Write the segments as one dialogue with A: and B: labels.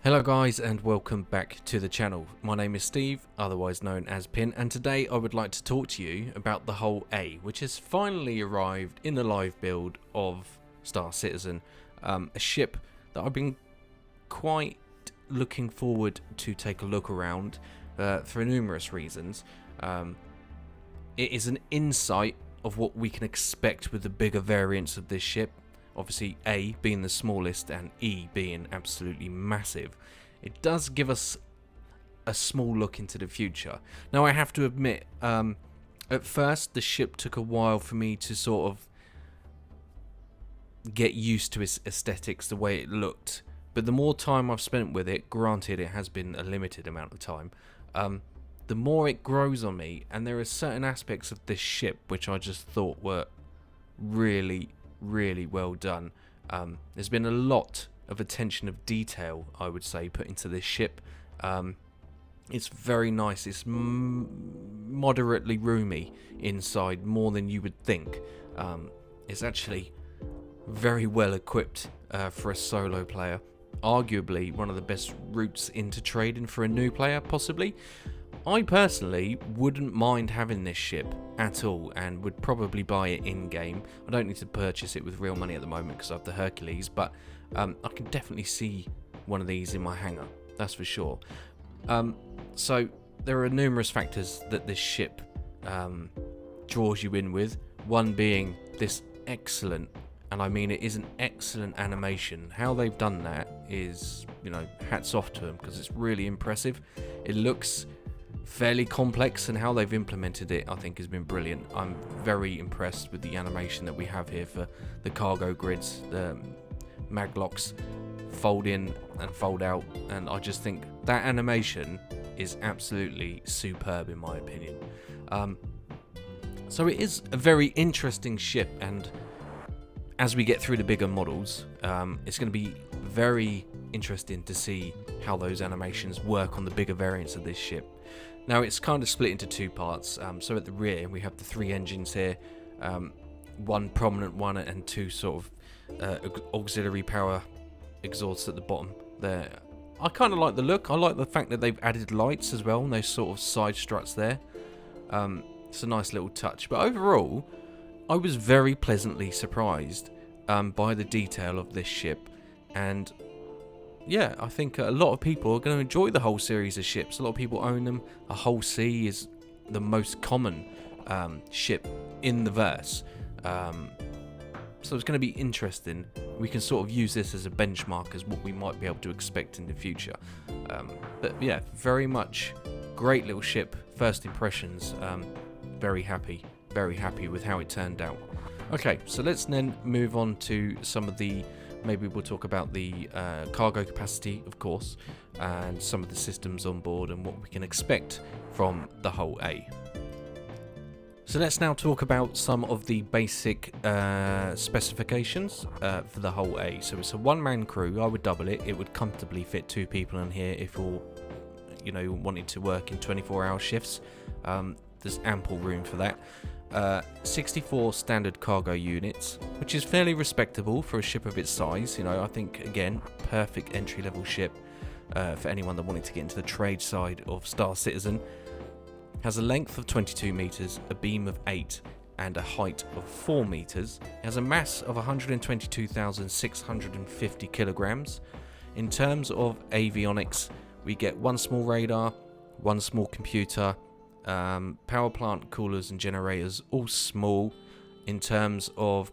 A: Hello guys and welcome back to the channel. My name is Steve, otherwise known as Pin, and today I would like to talk to you about the hull A, which has finally arrived in the live build of Star Citizen, a ship that I've been quite looking forward to take a look around for numerous reasons. It is an insight of what we can expect with the bigger variants of this ship. Obviously, A being the smallest and E being absolutely massive. It does give us a small look into the future. Now, I have to admit, at first the ship took a while for me to sort of get used to its aesthetics, the way it looked. But the more time I've spent with it, granted it has been a limited amount of time, the more it grows on me. And there are certain aspects of this ship which I just thought were really well done. There's been a lot of attention of detail, I would say, put into this ship. It's very nice. It's moderately roomy inside, more than you would think. It's actually very well equipped for a solo player. Arguably one of the best routes into trading for a new player, possibly. I personally wouldn't mind having this ship at all and would probably buy it in-game. I don't need to purchase it with real money at the moment because I have the Hercules, but I can definitely see one of these in my hangar, that's for sure. So there are numerous factors that this ship draws you in with, one being this excellent, and I mean it is an excellent animation. How they've done that is, you know, hats off to them because it's really impressive. It looks fairly complex, and how they've implemented it I think has been brilliant. I'm very impressed with the animation that we have here for the cargo grids. The maglocks fold in and fold out, and I just think that animation is absolutely superb in my opinion. So it is a very interesting ship, and as we get through the bigger models, it's going to be very interesting to see how those animations work on the bigger variants of this ship. Now, it's kind of split into two parts. So at the rear we have the three engines here, one prominent one and two sort of auxiliary power exhausts at the bottom there. I kind of like the look. I like the fact that they've added lights as well, and those sort of side struts there. It's a nice little touch, but overall I was very pleasantly surprised by the detail of this ship. And yeah, I think a lot of people are going to enjoy the whole series of ships. A lot of people own them. A Hull C is the most common ship in the verse. So it's going to be interesting. We can sort of use this as a benchmark as what we might be able to expect in the future. But yeah, very much great little ship. First impressions, very happy with how it turned out. Okay, so let's then move on to some of the, maybe we'll talk about the cargo capacity, of course, and some of the systems on board and what we can expect from the hull A. So let's now talk about some of the basic specifications for the hull A. So it's a one-man crew. I would double it. It would comfortably fit two people in here if you're, you know, wanting to work in 24-hour shifts. There's ample room for that. 64 standard cargo units, which is fairly respectable for a ship of its size. You know, I think, again, perfect entry-level ship for anyone that wanted to get into the trade side of Star Citizen. Has a length of 22 meters, a beam of 8, and a height of 4 meters. It has a mass of 122,650 kilograms. In terms of avionics, we get one small radar, one small computer, power plant, coolers and generators, all small. In terms of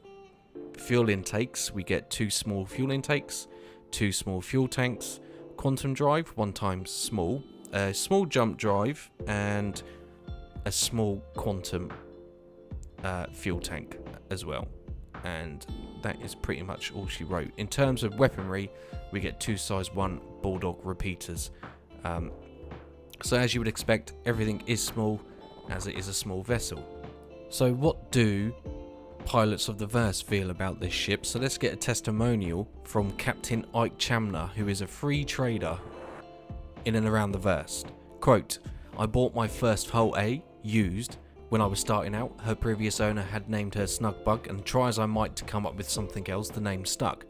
A: fuel intakes, we get two small fuel intakes, two small fuel tanks, quantum drive, one times small, a small jump drive, and a small quantum fuel tank as well. And that is pretty much all she wrote. In terms of weaponry, we get two size 1 Bulldog repeaters. So as you would expect, everything is small, as it is a small vessel. So what do pilots of the verse feel about this ship? So let's get a testimonial from Captain Ike Chamner, who is a free trader in and around the verse. Quote, "I bought my first Hull A, used, when I was starting out. Her previous owner had named her Snugbug, and try as I might to come up with something else, the name stuck.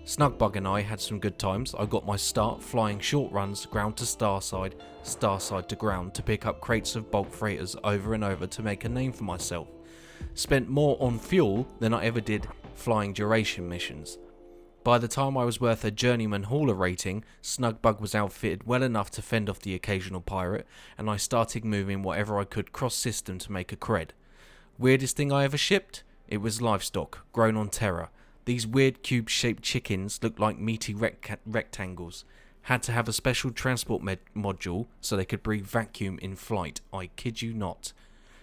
A: Snugbug and I had some good times. I got my start flying short runs ground to starside to ground to pick up crates of bulk freighters over and over to make a name for myself. Spent more on fuel than I ever did flying duration missions. By the time I was worth a journeyman hauler rating, Snugbug was outfitted well enough to fend off the occasional pirate, and I started moving whatever I could cross-system to make a cred. Weirdest thing I ever shipped? It was livestock, grown on Terra. These weird cube-shaped chickens looked like meaty rectangles. Had to have a special transport module so they could breathe vacuum in flight. I kid you not.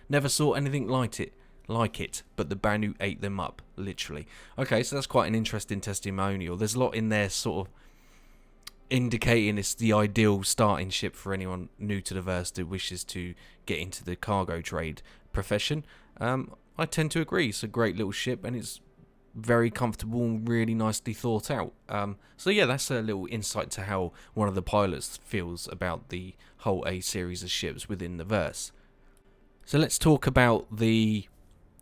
A: Never saw anything like it, but the Banu ate them up, literally. Okay, so that's quite an interesting testimonial. There's a lot in there sort of indicating it's the ideal starting ship for anyone new to the verse that wishes to get into the cargo trade profession. I tend to agree. It's a great little ship, and it's very comfortable and really nicely thought out. So yeah, that's a little insight to how one of the pilots feels about the whole A series of ships within the verse. So let's talk about the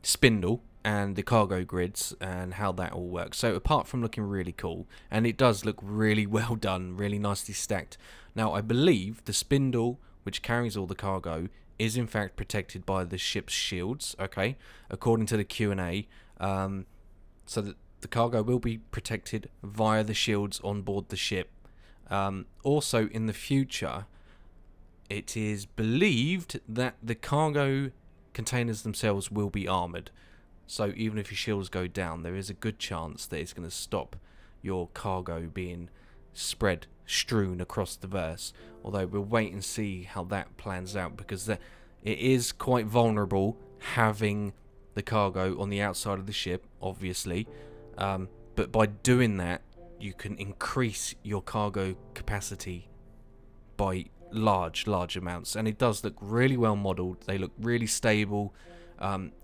A: Spindle and the cargo grids and how that all works. So apart from looking really cool, and it does look really well done, really nicely stacked. Now I believe the Spindle, which carries all the cargo, is in fact protected by the ship's shields, okay, according to the Q&A. So that the cargo will be protected via the shields on board the ship. Also in the future, it is believed that the cargo containers themselves will be armoured. So even if your shields go down, there is a good chance that it's going to stop your cargo being strewn across the verse. Although we'll wait and see how that plans out, because it is quite vulnerable having the cargo on the outside of the ship, obviously. But by doing that, you can increase your cargo capacity by large amounts, and it does look really well modelled. They look really stable.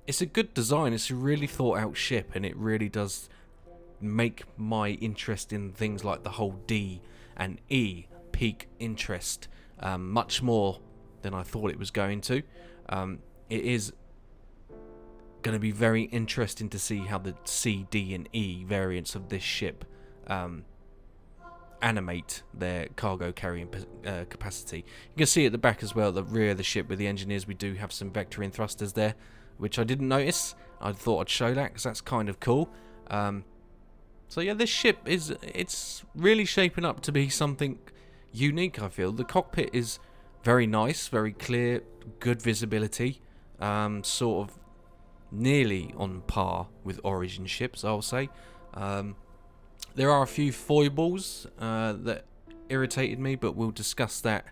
A: It's a good design. It's a really thought out ship, and it really does make my interest in things like the whole D and E pique interest much more than I thought it was going to. It is going to be very interesting to see how the C, D and E variants of this ship animate their cargo carrying capacity. You can see at the back as well, the rear of the ship with the engineers, we do have some vectoring thrusters there, which I didn't notice. I thought I'd show that because that's kind of cool. So yeah, this ship it's really shaping up to be something unique, I feel. The cockpit is very nice, very clear, good visibility, sort of nearly on par with Origin ships, I'll say. There are a few foibles that irritated me, but we'll discuss that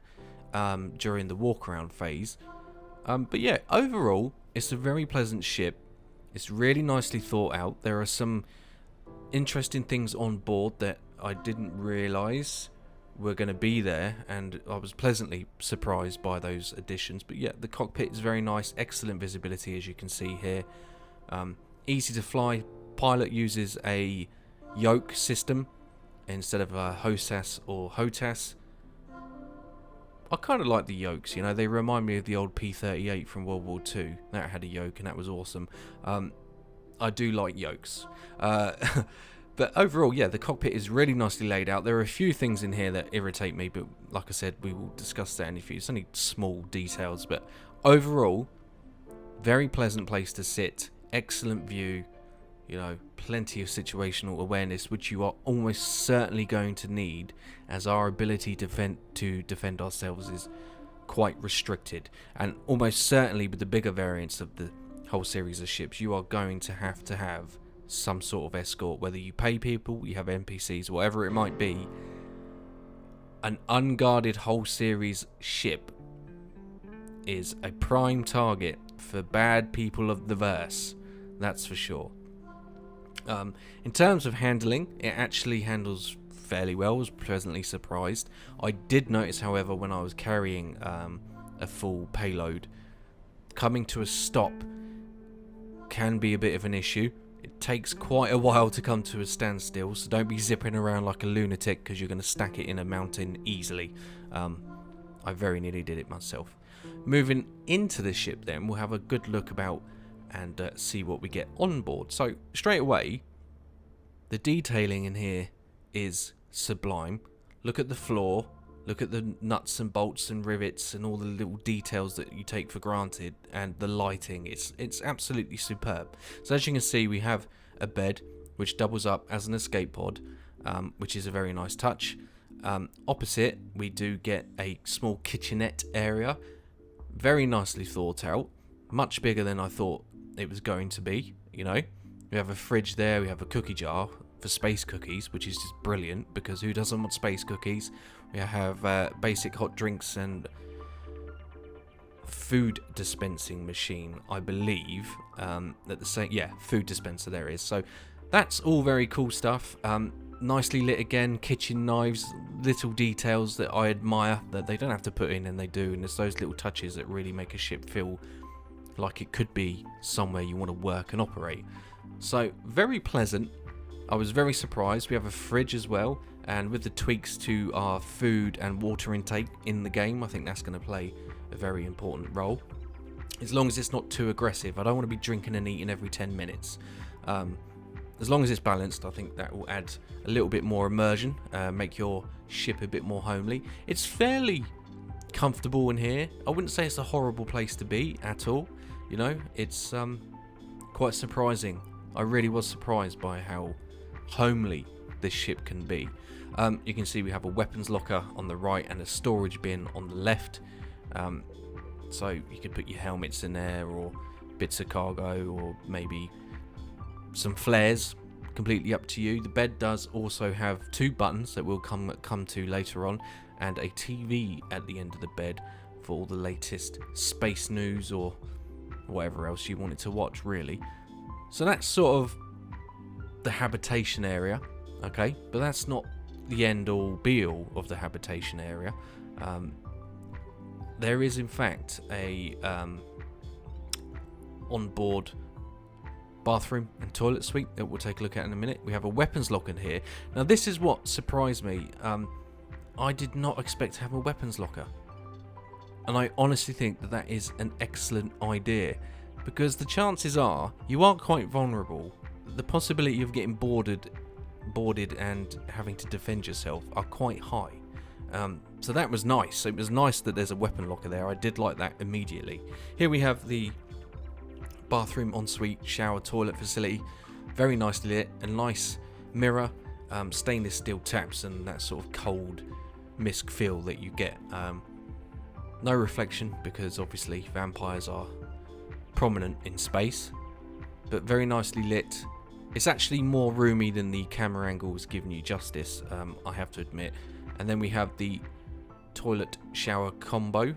A: during the walk around phase. But yeah, overall, it's a very pleasant ship. It's really nicely thought out. There are some interesting things on board that I didn't realise were going to be there, and I was pleasantly surprised by those additions. But yeah, the cockpit is very nice, excellent visibility as you can see here. Easy to fly. Pilot uses a yoke system instead of a HOSAS or HOTAS. I kind of like the yokes, you know, they remind me of the old P-38 from World War II. That had a yoke and that was awesome. I do like yokes. But overall, yeah, the cockpit is really nicely laid out. There are a few things in here that irritate me, but like I said, we will discuss that in a few. It's only small details, but overall, very pleasant place to sit. Excellent view. You know, plenty of situational awareness, which you are almost certainly going to need, as our ability to defend ourselves is quite restricted. And almost certainly with the bigger variants of the whole series of ships, you are going to have some sort of escort, whether you pay people, you have NPCs, whatever it might be. An unguarded whole series ship is a prime target for bad people of the verse, that's for sure. In terms of handling, it actually handles fairly well. I was pleasantly surprised. I did notice, however, when I was carrying a full payload, coming to a stop can be a bit of an issue. It takes quite a while to come to a standstill, so don't be zipping around like a lunatic because you're going to stack it in a mountain easily. I very nearly did it myself. Moving into the ship then, we'll have a good look about and see what we get on board. So straight away, the detailing in here is sublime. Look at the floor. Look at the nuts and bolts and rivets and all the little details that you take for granted, and the lighting. It's absolutely superb. So as you can see, we have a bed which doubles up as an escape pod, which is a very nice touch. Opposite, we do get a small kitchenette area, very nicely thought out, much bigger than I thought it was going to be. You know, we have a fridge there, we have a cookie jar for space cookies, which is just brilliant, because who doesn't want space cookies? We have basic hot drinks and food dispensing machine, I believe. At the same, yeah, food dispenser there is. So that's all very cool stuff. Nicely lit again, kitchen knives, little details that I admire that they don't have to put in, and they do. And it's those little touches that really make a ship feel like it could be somewhere you want to work and operate. So very pleasant. I was very surprised. We have a fridge as well, and with the tweaks to our food and water intake in the game, I think that's going to play a very important role. As long as it's not too aggressive. I don't want to be drinking and eating every 10 minutes. As long as it's balanced, I think that will add a little bit more immersion, make your ship a bit more homely. It's fairly comfortable in here. I wouldn't say it's a horrible place to be at all. You know, it's quite surprising. I really was surprised by how homely this ship can be. You can see we have a weapons locker on the right and a storage bin on the left. So you could put your helmets in there, or bits of cargo, or maybe some flares. Completely up to you. The bed does also have 2 buttons that we'll come to later on, and a TV at the end of the bed for all the latest space news or whatever else you wanted to watch, really. So that's sort of the habitation area, okay? But that's not the end all be all of the habitation area. There is in fact a onboard bathroom and toilet suite that we'll take a look at in a minute. We have a weapons locker in here. Now this is what surprised me. I did not expect to have a weapons locker, and I honestly think that that is an excellent idea, because the chances are you are quite vulnerable. The possibility of getting boarded and having to defend yourself are quite high. So that was nice. It was nice that there's a weapon locker there. I did like that immediately. Here we have the bathroom, ensuite, shower, toilet facility. Very nicely lit. A nice mirror, stainless steel taps, and that sort of cold misc feel that you get. No reflection, because obviously vampires are prominent in space, but very nicely lit. It's actually more roomy than the camera angle was giving you justice, I have to admit. And then we have the toilet shower combo,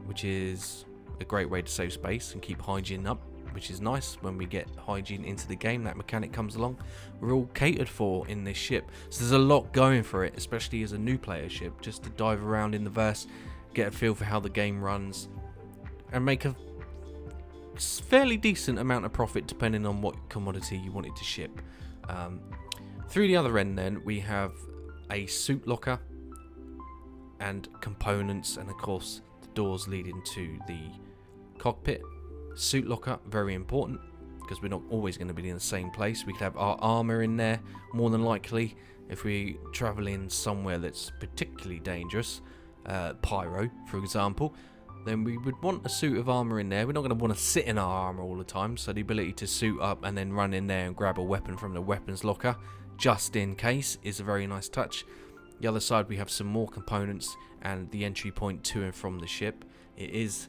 A: which is a great way to save space and keep hygiene up, which is nice. When we get hygiene into the game, that mechanic comes along. We're all catered for in this ship, so there's a lot going for it, especially as a new player ship, just to dive around in the verse, get a feel for how the game runs, and make a fairly decent amount of profit depending on what commodity you wanted to ship. Through the other end then, we have a suit locker and components, and of course the doors leading to the cockpit. Suit locker, very important, because we're not always going to be in the same place. We could have our armor in there, more than likely, if we travel in somewhere that's particularly dangerous, pyro for example, then we would want a suit of armor in there. We're not going to want to sit in our armor all the time, so the ability to suit up and then run in there and grab a weapon from the weapons locker just in case is a very nice touch. The other side, we have some more components and the entry point to and from the ship. It is,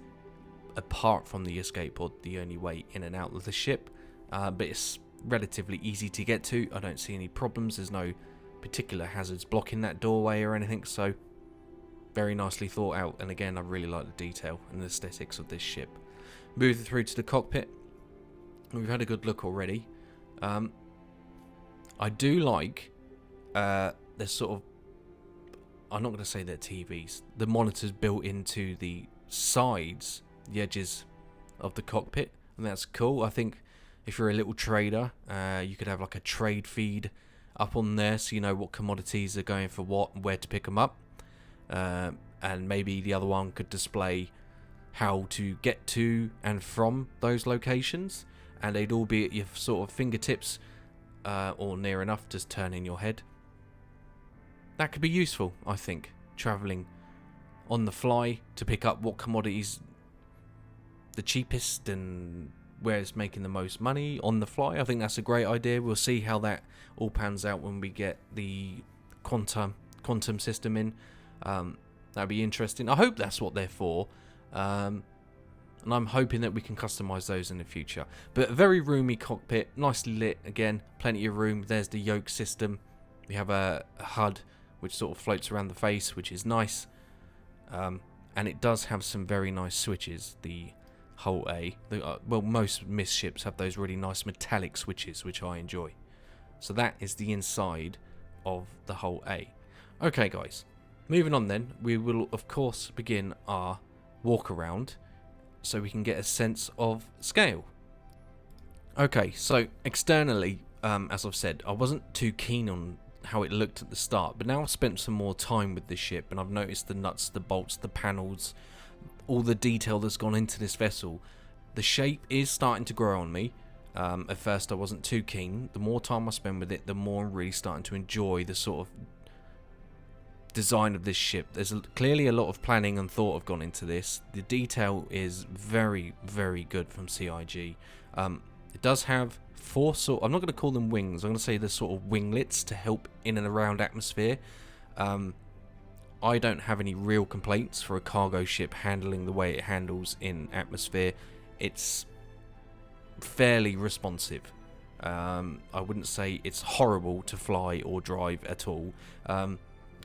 A: apart from the escape pod, the only way in and out of the ship, but it's relatively easy to get to. I don't see any problems. There's no particular hazards blocking that doorway or anything, so very nicely thought out. And again, I really like the detail and the aesthetics of this ship. Moving through to the cockpit, we've had a good look already. I do like there's sort of, I'm not going to say they're TVs, the monitors built into the sides, the edges of the cockpit, and that's cool. I think if you're a little trader, you could have like a trade feed up on there, so you know what commodities are going for what and where to pick them up. And maybe the other one could display how to get to and from those locations, and they'd all be at your sort of fingertips, or near enough, just turning your head. that could be useful, I think, travelling on the fly to pick up what commodities the cheapest and where it's making the most money on the fly. I think that's a great idea. We'll see how that all pans out when we get the quantum system in. That'd be interesting. I hope that's what they're for. And I'm hoping that we can customize those in the future. But a very roomy cockpit, nicely lit again, plenty of room. There's the yoke system. We have a HUD which sort of floats around the face, which is nice. And it does have some very nice switches. The Hull A, well, most MISS ships have those really nice metallic switches, which I enjoy. So that is the inside of the Hull A. Okay, guys, moving on then, we will of course begin our walk around so we can get a sense of scale. Okay, so externally, as I've said, I wasn't too keen on how it looked at the start, but now I've spent some more time with this ship and I've noticed the nuts, the bolts, the panels, all the detail that's gone into this vessel. The shape is starting to grow on me. At first I wasn't too keen. The more time I spend with it, the more I'm really starting to enjoy the sort of design of this ship. There's clearly a lot of planning and thought have gone into this. The detail is very, very good from CIG. It does have four I'm not going to call them wings, I'm going to say the sort of winglets to help in and around atmosphere. I don't have any real complaints for a cargo ship handling the way it handles in atmosphere. It's fairly responsive. I wouldn't say it's horrible to fly or drive at all.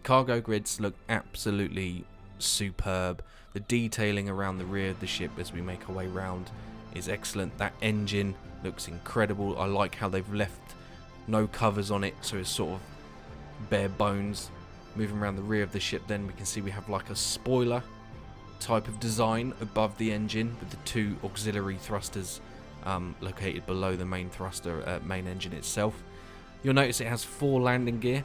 A: Cargo grids look absolutely superb. The detailing around the rear of the ship as we make our way round is excellent. That engine looks incredible. I like how they've left no covers on it, so it's sort of bare bones. Moving around the rear of the ship, then we can see we have like a spoiler type of design above the engine with the two auxiliary thrusters located below the main thruster, main engine itself. You'll notice it has 4 landing gear,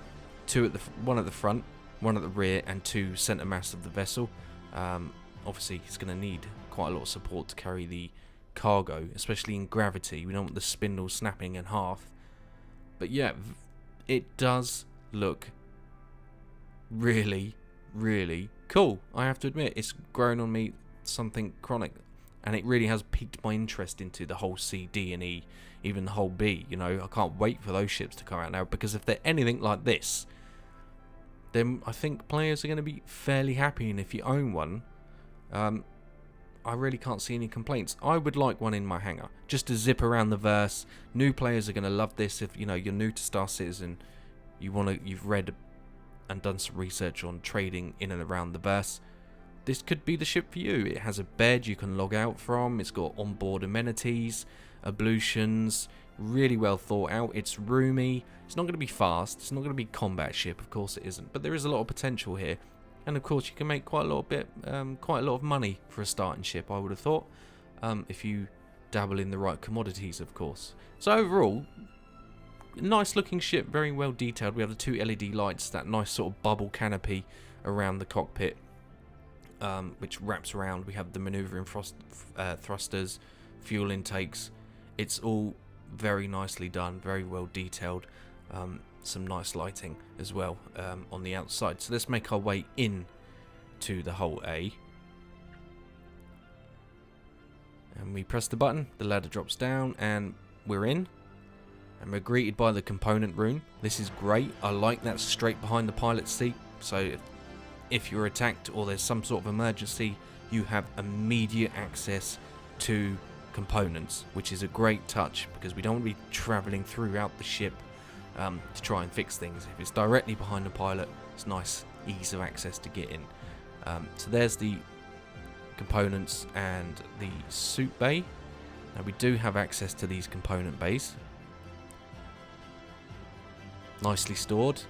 A: one at the front, one at the rear, and 2 centre mass of the vessel. Obviously, it's going to need quite a lot of support to carry the cargo, especially in gravity. We don't want the spindle snapping in half. But yeah, it does look really, really cool. I have to admit, it's grown on me something chronic, and it really has piqued my interest into the whole C, D, and E, even the whole B. You know, I can't wait for those ships to come out now, because if they're anything like this, then I think players are going to be fairly happy, and if you own one, I really can't see any complaints. I would like one in my hangar, just to zip around the verse. New players are going to love this. If you know you're new to Star Citizen, you've read and done some research on trading in and around the verse, this could be the ship for you. It has a bed you can log out from. It's got onboard amenities, ablutions, really well thought out. It's roomy. It's not going to be fast. It's not going to be a combat ship, of course it isn't. But there is a lot of potential here, and of course you can make quite a lot of money for a starting ship, I would have thought, if you dabble in the right commodities, of course. So overall, nice looking ship, very well detailed. We have the 2 LED lights, that nice sort of bubble canopy around the cockpit, which wraps around. We have the maneuvering thrusters, fuel intakes. It's all very nicely done, very well detailed. Some nice lighting as well on the outside. So let's make our way in to the Hull A, and we press the button, the ladder drops down, and we're in. And we're greeted by the component room. This is great. I like that straight behind the pilot's seat. So if you're attacked or there's some sort of emergency, you have immediate access to components, which is a great touch, because we don't want to be travelling throughout the ship to try and fix things. If it's directly behind the pilot, it's nice ease of access to get in. So there's the components and the suit bay. Now we do have access to these component bays. Nicely stored,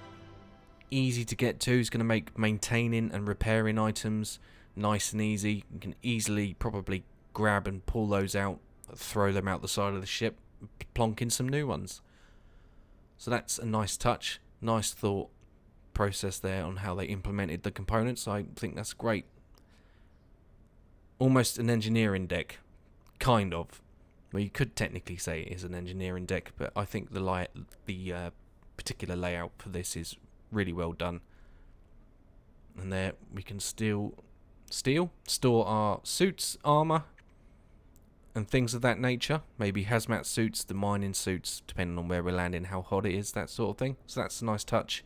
A: easy to get to. It's going to make maintaining and repairing items nice and easy. You can easily probably grab and pull those out, throw them out the side of the ship, plonk in some new ones. So that's a nice touch, nice thought process there on how they implemented the components. I think that's great. Almost an engineering deck, kind of. Well, you could technically say it is an engineering deck, but I think the particular layout for this is really well done. And there we can store our suits, armor, and things of that nature. Maybe hazmat suits, the mining suits, depending on where we're landing, how hot it is, that sort of thing. So that's a nice touch.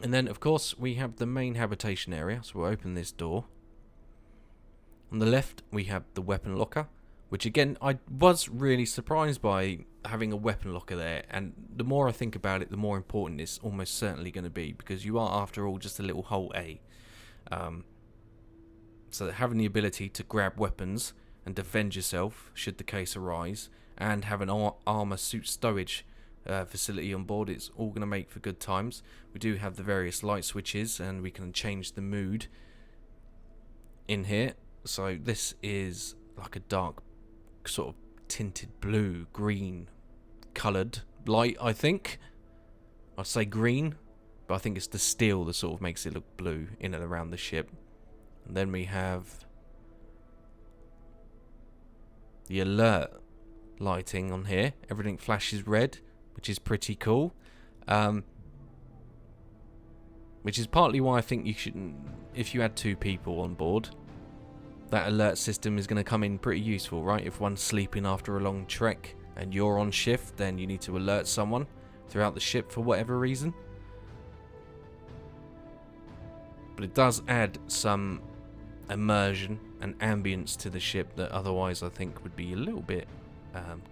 A: And then, of course, we have the main habitation area. So we'll open this door. On the left, we have the weapon locker, which again, I was really surprised by having a weapon locker there. And the more I think about it, the more important it's almost certainly going to be, because you are, after all, just a little hole A. So that having the ability to grab weapons and defend yourself should the case arise, and have an armor suit stowage facility on board, it's all going to make for good times. We do have the various light switches, and we can change the mood in here. So this is like a dark sort of tinted blue, green coloured light, I think. I'd say green, but I think it's the steel that sort of makes it look blue in and around the ship. And then we have the alert lighting on here. Everything flashes red, which is pretty cool. Which is partly why I think you shouldn't, if you had 2 people on board, that alert system is going to come in pretty useful, right? If one's sleeping after a long trek and you're on shift, then you need to alert someone throughout the ship for whatever reason. But it does add some immersion and ambience to the ship that otherwise I think would be a little bit,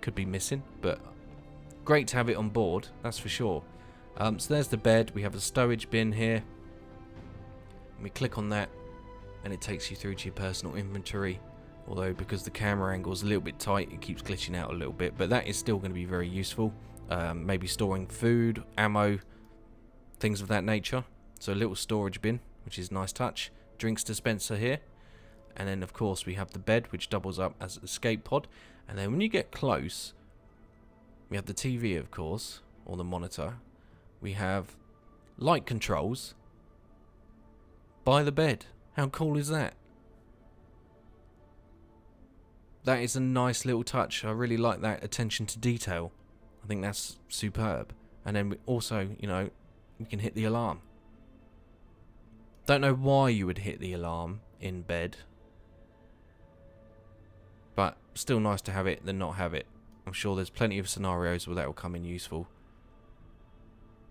A: could be missing. But great to have it on board, that's for sure. So there's the bed. We have a stowage bin here. And we click on that, and it takes you through to your personal inventory. Although because the camera angle is a little bit tight, it keeps glitching out a little bit. But that is still going to be very useful. Maybe storing food, ammo, things of that nature. So a little storage bin, which is a nice touch. Drinks dispenser here. And then of course we have the bed, which doubles up as an escape pod. And then when you get close, we have the TV, of course, or the monitor. We have light controls by the bed. How cool is that? That is a nice little touch. I really like that attention to detail. I think that's superb. And then we also, you know, we can hit the alarm. Don't know why you would hit the alarm in bed, but still nice to have it than not have it. I'm sure there's plenty of scenarios where that will come in useful.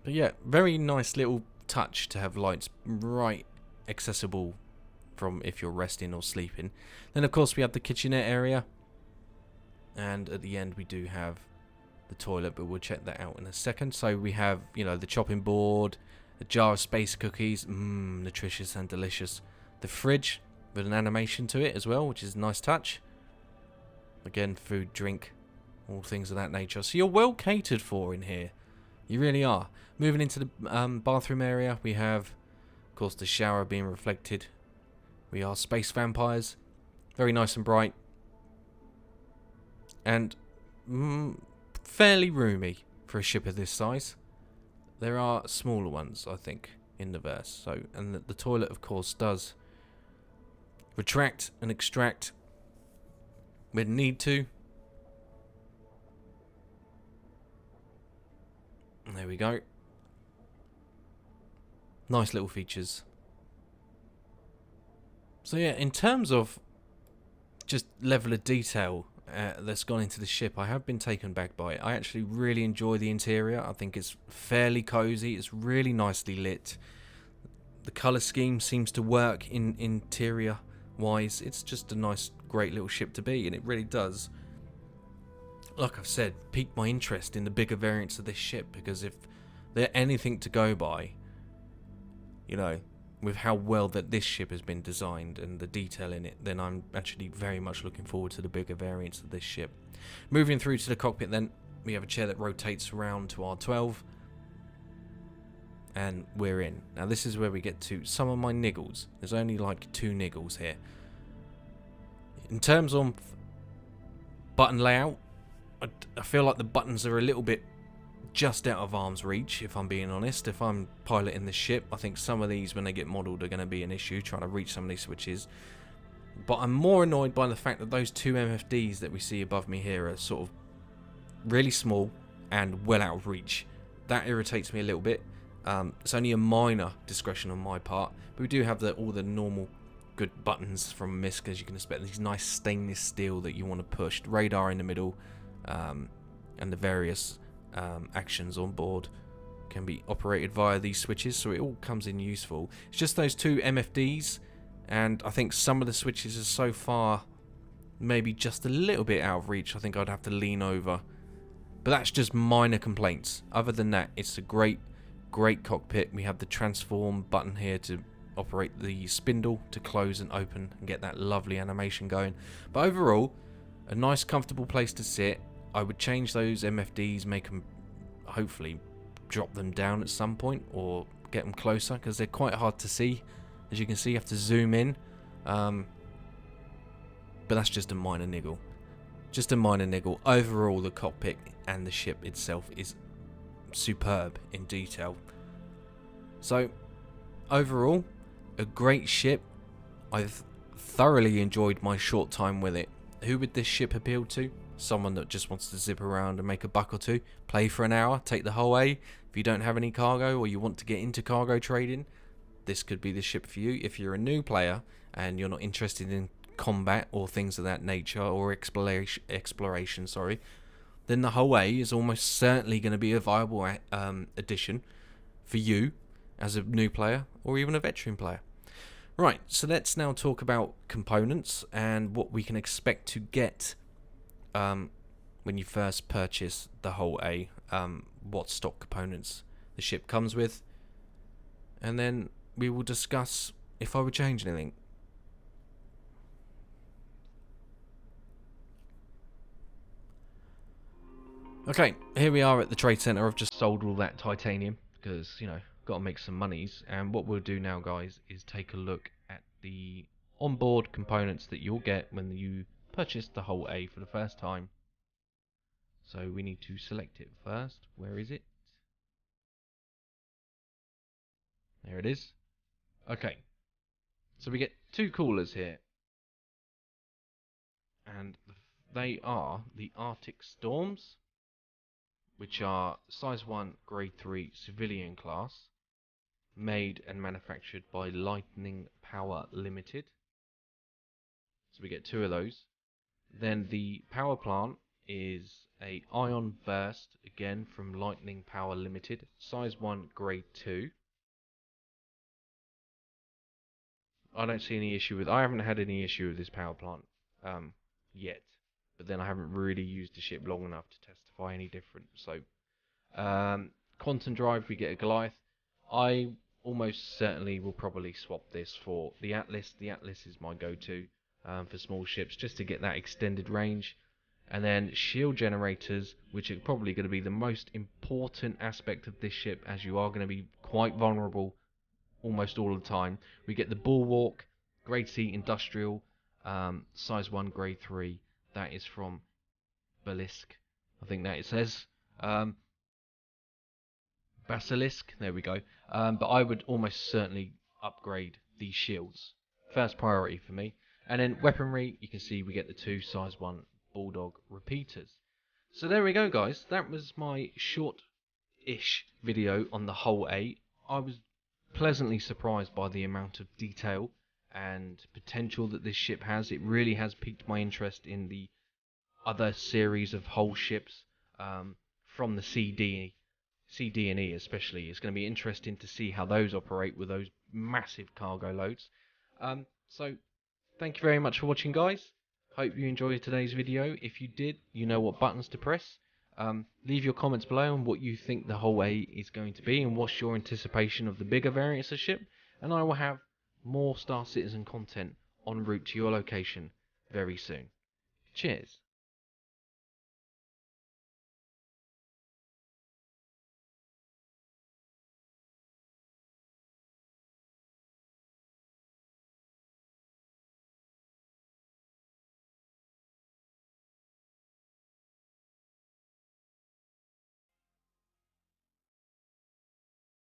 A: But yeah, very nice little touch to have lights right accessible from if you're resting or sleeping. Then of course we have the kitchenette area, and at the end we do have the toilet, but we'll check that out in a second. So we have, you know, the chopping board, a jar of space cookies, nutritious and delicious. The fridge with an animation to it as well, which is a nice touch. Again, food, drink, all things of that nature. So you're well catered for in here. You really are. Moving into the bathroom area, we have, of course, the shower being reflected. We are space vampires. Very nice and bright. And fairly roomy for a ship of this size. There are smaller ones, I think, in the verse. So, and the toilet, of course, does retract and extract when need to. And there we go. Nice little features. So yeah, in terms of just level of detail that's gone into the ship, I have been taken back by it. I actually really enjoy the interior. I think it's fairly cozy. It's really nicely lit. The colour scheme seems to work in interior wise. It's just a nice, great little ship to be, and it really does, like I've said, pique my interest in the bigger variants of this ship, because if they're anything to go by, you know, with how well that this ship has been designed and the detail in it, then I'm actually very much looking forward to the bigger variants of this ship. Moving through to the cockpit then, we have a chair that rotates around to R12, and we're in. Now this is where we get to some of my niggles. There's only like 2 niggles here. In terms of button layout, I feel like the buttons are a little bit just out of arm's reach, if I'm being honest. If I'm piloting the ship, I think some of these, when they get modelled, are going to be an issue, trying to reach some of these switches. But I'm more annoyed by the fact that those 2 MFDs that we see above me here are sort of really small and well out of reach. That irritates me a little bit. It's only a minor discretion on my part, but we do have all the normal good buttons from MISC, as you can expect. These nice stainless steel that you want to push, radar in the middle, and the various actions on board can be operated via these switches, so it all comes in useful. It's just those two MFDs, and I think some of the switches are so far maybe just a little bit out of reach. I think I'd have to lean over, but that's just minor complaints. Other than that, it's a great cockpit. We have the transform button here to operate the spindle to close and open and get that lovely animation going. But overall, a nice comfortable place to sit. I would change those MFDs, make them, hopefully drop them down at some point or get them closer, because they're quite hard to see. As you can see, you have to zoom in, but that's just a minor niggle. Overall, the cockpit and the ship itself is superb in detail. So overall, a great ship. I've thoroughly enjoyed my short time with it. Who would this ship appeal to? Someone that just wants to zip around and make a buck or two, play for an hour, take the whole A. If you don't have any cargo or you want to get into cargo trading, this could be the ship for you. If you're a new player and you're not interested in combat or things of that nature, or exploration, then the whole A is almost certainly going to be a viable addition for you as a new player or even a veteran player. Right, so let's now talk about components and what we can expect to get when you first purchase the whole A, what stock components the ship comes with, and then we will discuss if I would change anything. Okay, here we are at the trade center. I've just sold all that titanium because, you know, got to make some monies. And what we'll do now, guys, is take a look at the onboard components that you'll get when you purchase the whole A for the first time. So we need to select it first. Where is it? There it is. Okay, so we get two coolers here, and they are the Arctic Storms, which are size 1 grade 3 civilian class, made and manufactured by Lightning Power Limited. So we get two of those. Then the power plant is a Ion Burst, again from Lightning Power Limited, size 1 grade 2. I don't see any issue with, I haven't had any issue with this power plant yet, but then I haven't really used the ship long enough to testify any different. So Quantum Drive, we get a Goliath. I almost certainly will probably swap this for the Atlas. The Atlas is my go-to for small ships, just to get that extended range. And then shield generators, which are probably going to be the most important aspect of this ship, as you are going to be quite vulnerable almost all the time. We get the Bulwark, grade C industrial, size 1 grade 3. That is from Basilisk, I think that it says. Basilisk, there we go. But I would almost certainly upgrade these shields. First priority for me. And then weaponry, you can see we get the two size 1 Bulldog repeaters. So there we go, guys. That was my short-ish video on the whole A. I was pleasantly surprised by the amount of detail and potential that this ship has. It really has piqued my interest in the other series of hull ships from the CD and E especially. It's going to be interesting to see how those operate with those massive cargo loads. So thank you very much for watching, guys. Hope you enjoyed today's video. If you did, you know what buttons to press. Leave your comments below on what you think the whole A is going to be and what's your anticipation of the bigger variants of ship, and I will have more Star Citizen content en route to your location very soon. Cheers.